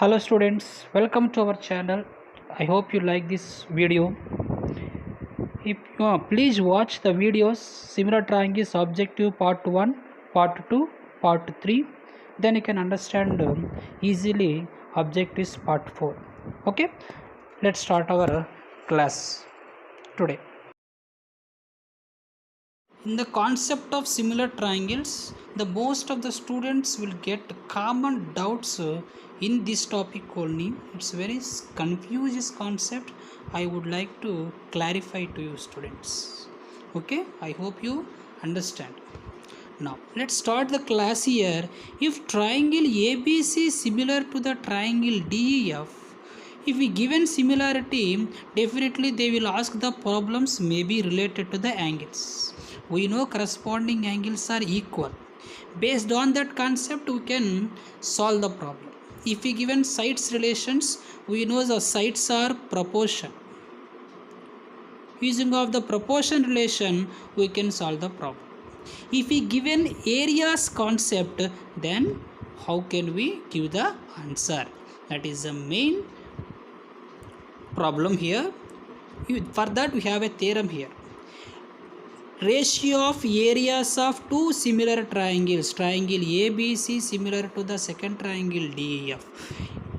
Hello students, welcome to our channel. I hope you like this video. If you please watch the videos similar triangles objective part 1, part 2, part 3, then you can understand easily objectives part 4. Okay, let's start our class today. In the concept of similar triangles, the most of the students will get common doubts in this topic only. It's very confused concept. I would like to clarify to you students. Okay, I hope you understand. Now let's start the class here. If triangle ABC is similar to the triangle DEF, if we given similarity, definitely they will ask the problems may be related to the angles. We know corresponding angles are equal. Based on that concept, we can solve the problem. If we given sides relations, we know the sides are proportion. Using of the proportion relation, we can solve the problem. If we given areas concept, then how can we give the answer? That is the main problem here. For that we have a theorem here. Ratio of areas of two similar triangles, triangle ABC similar to the second triangle DEF.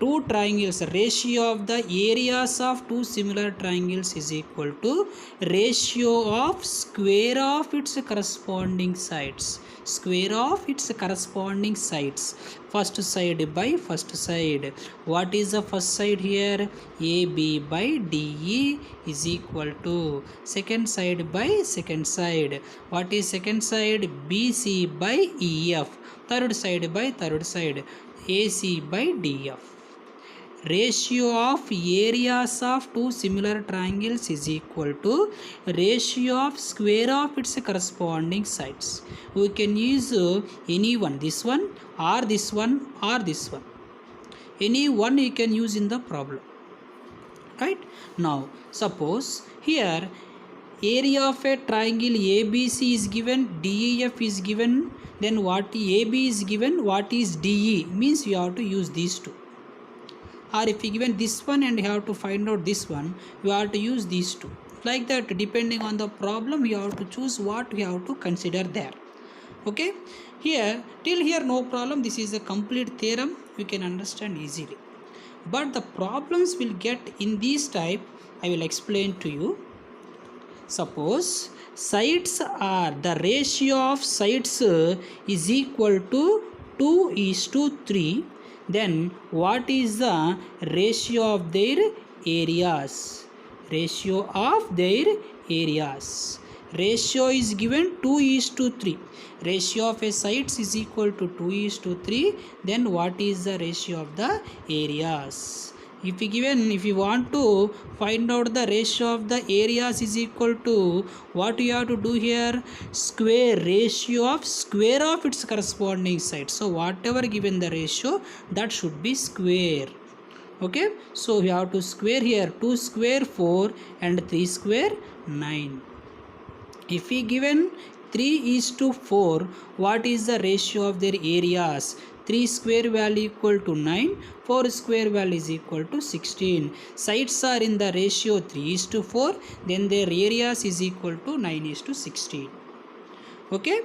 Two triangles, ratio of the areas of two similar triangles is equal to ratio of square of its corresponding sides. Square of its corresponding sides. First side by first side. What is the first side here? AB by DE is equal to second side by second side. What is second side? BC by EF. Third side by third side. AC by DF. Ratio of areas of two similar triangles is equal to ratio of square of its corresponding sides. We can use any one, this one or this one or this one. Any one you can use in the problem. Right? Now, suppose here area of a triangle ABC is given, DEF is given, then what AB is given, what is DE, means you have to use these two. Or if you given this one and you have to find out this one, you have to use these two. Like that, depending on the problem, you have to choose what you have to consider there. Okay, here till here no problem. This is a complete theorem, you can understand easily. But the problems will get in this type. I will explain to you. Suppose sides are, the ratio of sides is equal to 2:3. Then what is the ratio of their areas? Ratio of their areas. Ratio is given 2:3. Ratio of a sides is equal to 2:3. Then what is the ratio of the areas? If you want to find out the ratio of the areas is equal to, what you have to do here? Square ratio of square of its corresponding side. So whatever given the ratio, that should be square. Okay, so we have to square here. 2 square 4 and 3 square 9. If we given 3:4, what is the ratio of their areas? 3 square value equal to 9, 4 square value is equal to 16. Sides are in the ratio 3:4, then their areas is equal to 9:16. Okay,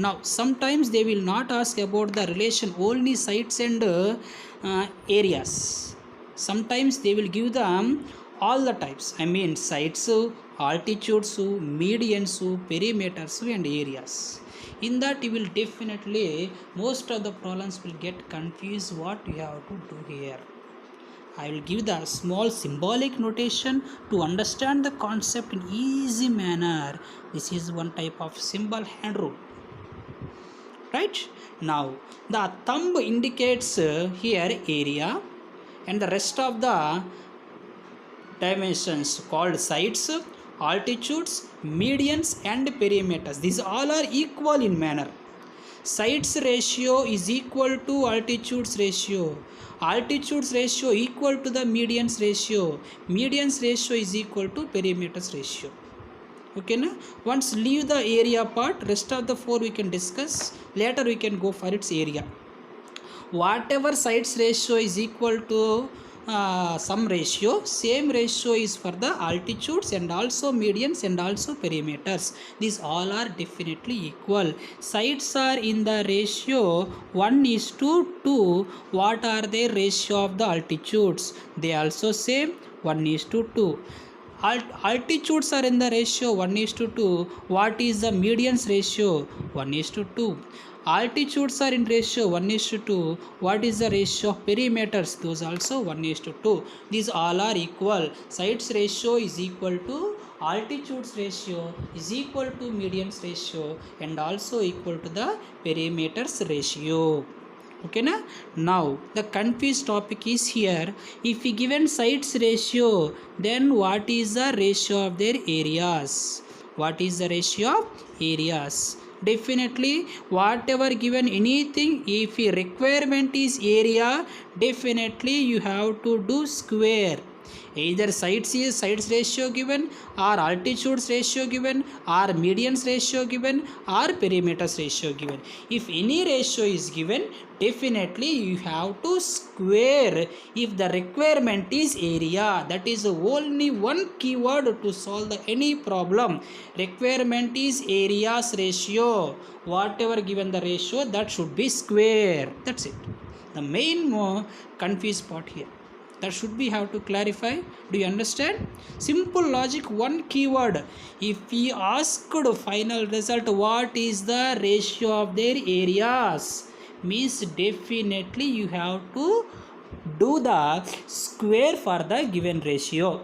now sometimes they will not ask about the relation only sides and areas. Sometimes they will give them all the types, I mean sides, altitudes, medians, perimeters and areas. In that you will definitely, most of the problems will get confused what you have to do here. I will give the small symbolic notation to understand the concept in easy manner. This is one type of symbol hand rule. Right? Now the thumb indicates here area, and the rest of the dimensions called sides, altitudes, medians and perimeters. These all are equal in manner. Sides ratio is equal to altitudes ratio. Altitudes ratio equal to the medians ratio. Medians ratio is equal to perimeters ratio. Okay, na? Once leave the area part, rest of the four we can discuss. Later we can go for its area. whatever sides ratio is equal to some ratio, same ratio is for the altitudes and also medians and also perimeters. These all are definitely equal. Sides are in the ratio 1:2. What are the ratio of the altitudes? They also same 1:2. Altitudes are in the ratio 1:2. What is the medians ratio? 1:2. Altitudes are in ratio 1:2. What is the ratio of perimeters? Those also 1:2. These all are equal. Sides ratio is equal to altitudes ratio is equal to medians ratio and also equal to the perimeters ratio. Okay na? Now the confused topic is here. If we given sides ratio, then what is the ratio of their areas? What is the ratio of areas? Definitely whatever given anything, if a requirement is area, definitely you have to do square. Either sides ratio given, or altitudes ratio given, or medians ratio given, or perimeters ratio given. If any ratio is given, definitely you have to square if the requirement is area. That is only one keyword to solve any problem. Requirement is areas ratio. Whatever given the ratio, that should be square. That's it. The main confused part here, that should be have to clarify. Do you understand? Simple logic, one keyword. If we asked final result what is the ratio of their areas, means definitely you have to do the square for the given ratio,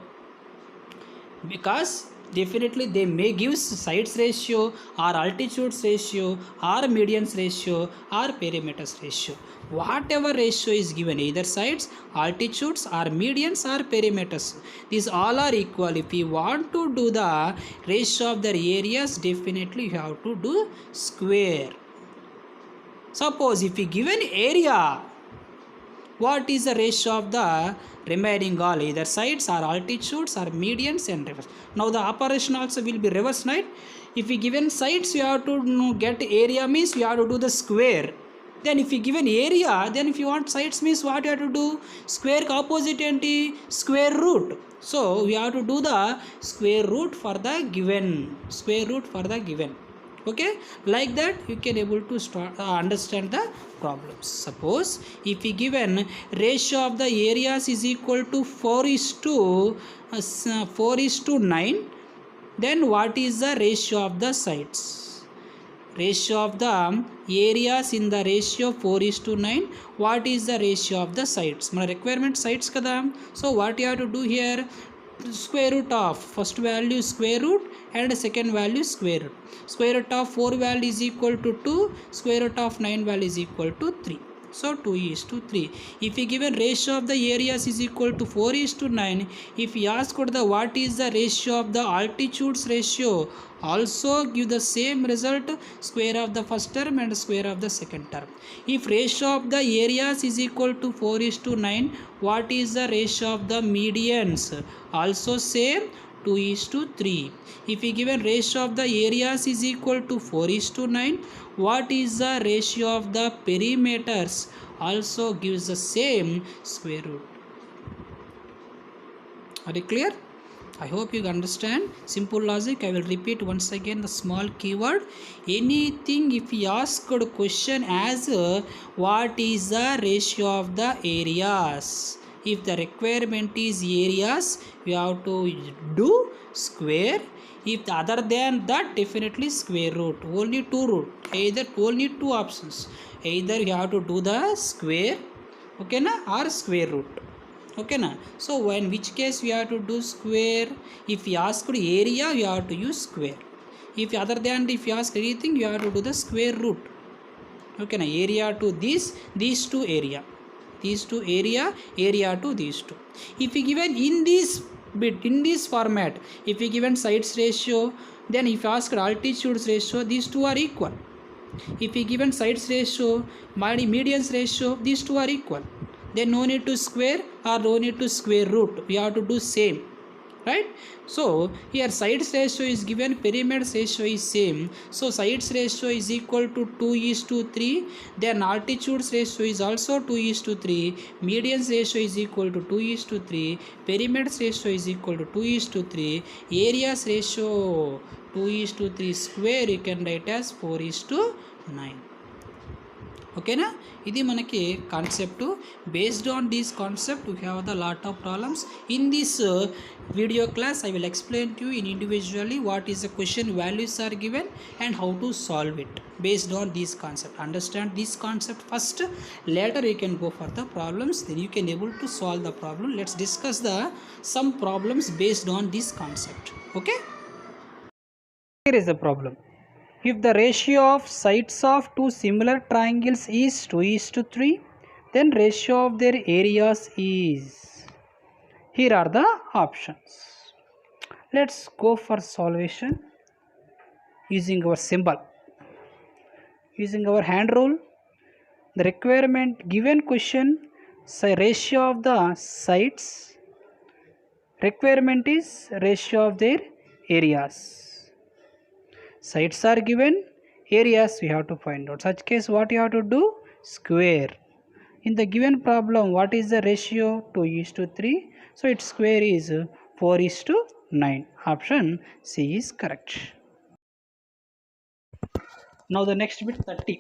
because definitely they may give sides ratio or altitudes ratio or medians ratio or perimeters ratio. Whatever ratio is given, either sides, altitudes or medians or perimeters, these all are equal. If you want to do the ratio of their areas, definitely you have to do square. Suppose if you given area, what is the ratio of the remaining all, either sides or altitudes or medians and reverse? Now the operation also will be reverse, right? If we given sides, you have to get area, means you have to do the square. Then if you given area, then if you want sides, means what you have to do? Square opposite enti square root. So we have to do the square root for the given. Square root for the given. Okay, like that you can able to start understand the problems. Suppose if we given ratio of the areas is equal to 4:9, then what is the ratio of the sides? Ratio of the areas in the ratio 4:9. What is the ratio of the sides? My requirement sides kada. So what you have to do here? Square root of first value square root and second value square root. Square root of 4 value is equal to 2. Square root of 9 value is equal to 3. So 2:3. If we given ratio of the areas is equal to 4:9, if we ask what is the ratio of the altitudes ratio, also give the same result, square of the first term and square of the second term. If ratio of the areas is equal to 4:9, what is the ratio of the medians? Also same, 2:3. If we given ratio of the areas is equal to 4:9, what is the ratio of the perimeters? Also gives the same square root. Are you clear? I hope you understand. Simple logic. I will repeat once again the small keyword. Anything if we ask a question as what is the ratio of the areas? If the requirement is areas, you have to do square. If other than that, definitely square root. Only two root. Either only two options. Either you have to do the square, okay na, or square root. Okay na. So in which case we have to do square? If you ask area, you have to use square. If other than, if you ask anything, you have to do the square root. Okay na. Area to this, these two area. These two area to these two. If we given in this bit, in this format, if we given sides ratio, then if you ask altitudes ratio, these two are equal. If we given sides ratio, medians ratio, these two are equal. Then no need to square or no need to square root. We have to do same. right? So here sides ratio is given, perimeters ratio is same, so sides ratio is equal to 2:3. Then altitudes ratio is also 2:3, medians ratio is equal to 2:3, perimeters ratio is equal to 2:3, areas ratio 2:3 square, you can write as 4:9. ఓకేనా, ఇది మనకి concept. Based on this concept we have the lot of problems. In this video class I will explain to you in individually what is the question values are given and how to solve it based on this concept. Understand this concept first, later you can go for the problems, then you can able to solve the problem. Let's discuss the some problems based on this concept. Okay, here is the problem. If the ratio of sides of two similar triangles is 2:3, then ratio of their areas is. Here are the options. Let's go for solution using our symbol. Using our hand rule, the requirement given question, ratio of the sides, requirement is ratio of their areas. Sides are given, areas we have to find out. Such case what you have to do? Square. In the given problem, what is the ratio? 2:3. So its square is 4:9. Option C is correct. Now the next bit 30.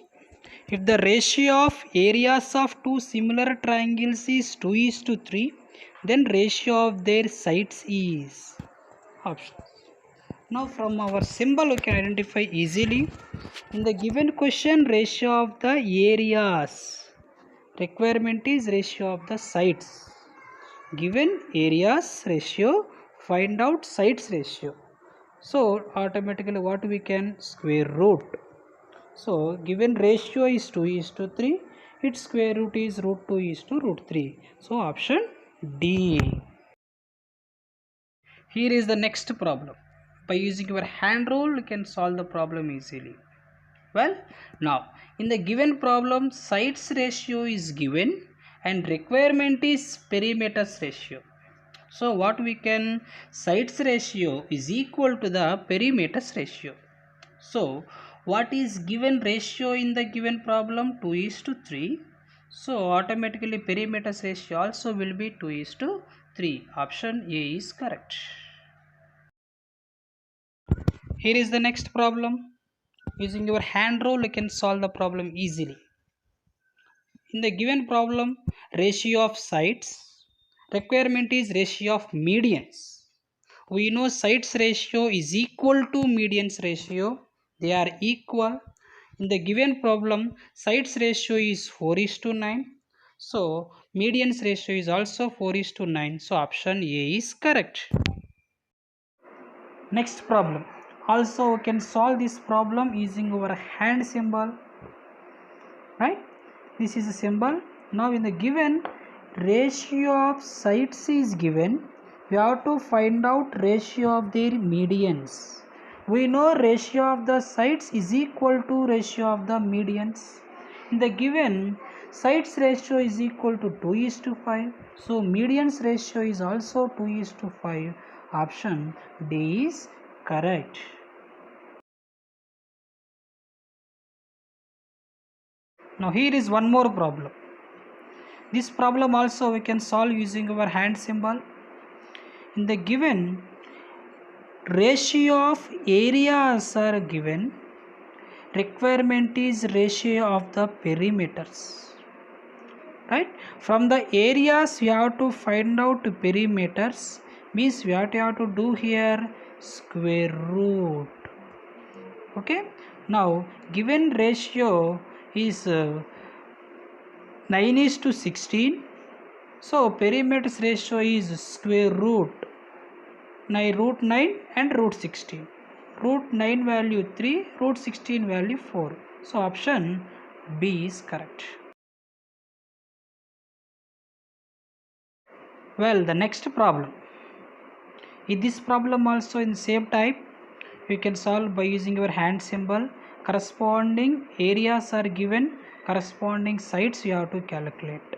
If the ratio of areas of two similar triangles is 2:3, then ratio of their sides is. Options. Now from our symbol we can identify easily. In the given question, ratio of the areas, requirement is ratio of the sides. Given areas ratio, find out sides ratio. So automatically what we can? Square root. So given ratio is 2:3, its square root is √2:3. So option D. Here is the next problem. By using your hand rule, you can solve the problem easily. Well, now in the given problem, sides ratio is given and requirement is perimeters ratio. So what we can? Sides ratio is equal to the perimeters ratio. So what is given ratio in the given problem? 2:3. So automatically perimeters ratio also will be 2:3. Option A is correct. Here is the next problem. Using your hand rule, you can solve the problem easily. In the given problem, ratio of sides, requirement is ratio of medians. We know sides ratio is equal to medians ratio, they are equal. In the given problem, sides ratio is 4:9, so medians ratio is also 4:9. So option A is correct. Next problem, also we can solve this problem using our hand symbol, right? This is a symbol. Now in the given ratio of sides is given, we have to find out ratio of their medians. We know ratio of the sides is equal to ratio of the medians. In the given, sides ratio is equal to 2:5, so medians ratio is also 2:5. Option D is correct. Now here is one more problem. This problem also we can solve using our hand symbol. In the given, ratio of areas are given, requirement is ratio of the perimeters, right? From the areas we have to find out perimeters, means we have to do here square root. Okay, now given ratio is 9:16, so perimeters ratio is square root 9 and √16. √9 value 3, √16 value 4. So option B is correct. Well, the next problem. In this problem also in same type, you can solve by using your hand symbol. Corresponding areas are given, corresponding sides you have to calculate.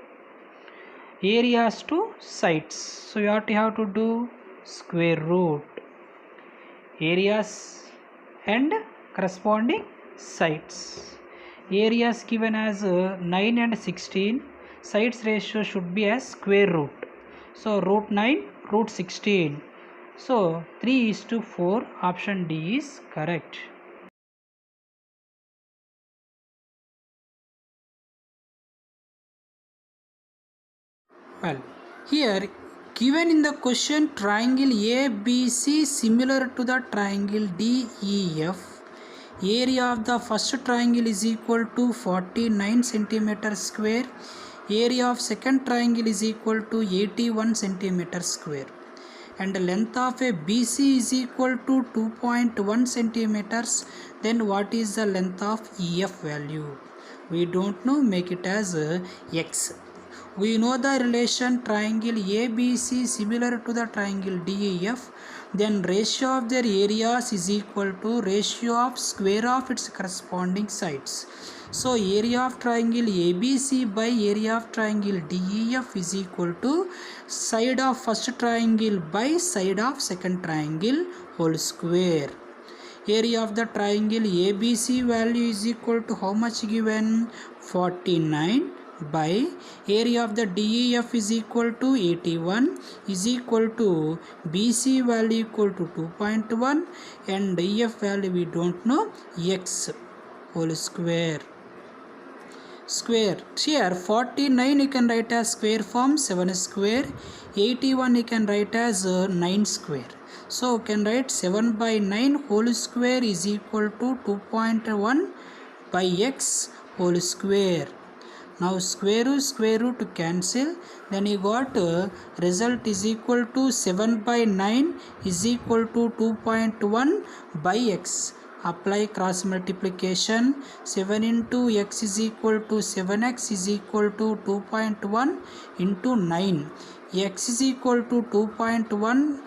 Areas to sides, so you have to do square root. Areas and corresponding sides. Areas given as 9 and 16. Sides ratio should be as square root. So root 9, root 16. So 3:4. Option D is correct. Well, here given in the question triangle ABC similar to the triangle DEF. Area of the first triangle is equal to 49 centimeter square. Area of second triangle is equal to 81 centimeter square. And the length of a BC is equal to 2.1 centimeters. Then what is the length of EF value? We don't know, make it as X. We know the relation triangle ABC similar to the triangle DEF. Then ratio of their areas is equal to ratio of square of its corresponding sides. So area of triangle ABC by area of triangle DEF is equal to side of first triangle by side of second triangle whole square. Area of the triangle ABC value is equal to how much given? 49 by area of the DEF is equal to 81 is equal to BC value equal to 2.1 and EF value we don't know, X whole square. Square here 49 you can write as square form 7 square, 81 you can write as 9 square. So you can write 7 by 9 whole square is equal to 2.1 by X whole square. Now square root to cancel, then you got result is equal to 7 by 9 is equal to 2.1 by X. Apply cross multiplication. 7 into X is equal to 7X is equal to 2.1 into 9. X is equal to 2.1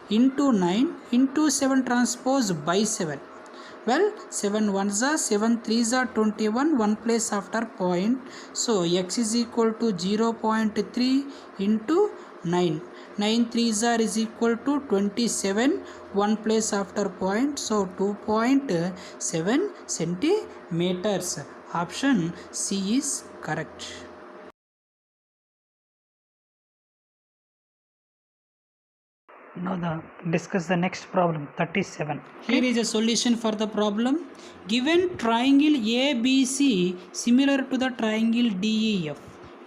into 9 into 7 transpose by 7. Well, 7 ones are 7 3s are 21, 1 place after point. So X is equal to 0.3 into 9. 9 3s are is equal to 27, 1 place after point. So 2.7 centimeters. Option C is correct. Now discuss the next problem 37. Here is a solution for the problem. Given triangle ABC similar to the triangle DEF.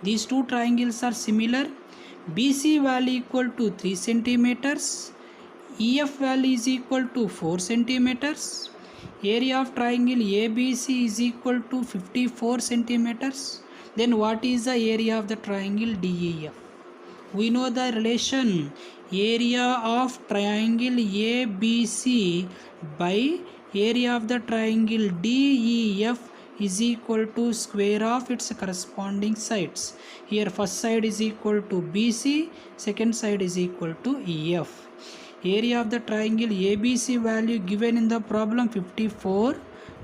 These two triangles are similar. BC value equal to 3 centimeters. EF value is equal to 4 centimeters. Area of triangle ABC is equal to 54 centimeters. Then what is the area of the triangle DEF? We know the relation area of triangle ABC by area of the triangle DEF is equal to square of its corresponding sides. Here first side is equal to BC, second side is equal to EF. Area of the triangle ABC value given in the problem 54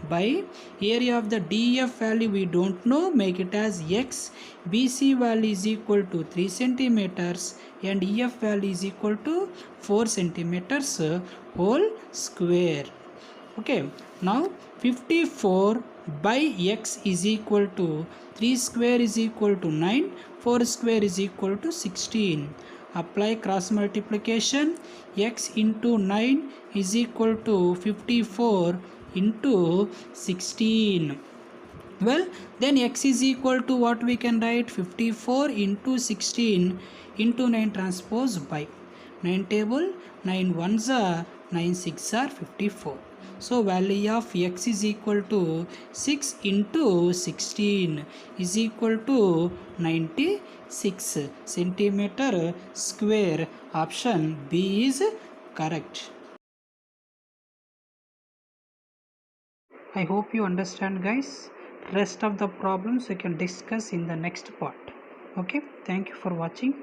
by area of the DEF value we don't know, make it as X. BC value is equal to 3 centimeters and EF value is equal to 4 centimeters whole square. Okay, now 54 by X is equal to 3 square is equal to 9, 4 square is equal to 16. Apply cross multiplication. X into 9 is equal to 54 into 16. Well, then X is equal to what we can write? 54 into 16 into 9 transpose by 9 table, 9 ones are 9 6 are 54. So value of X is equal to 6 into 16 is equal to 96 centimeter square. Option B is correct. I hope you understand, guys. Rest of the problems we can discuss in the next part. Okay, thank you for watching.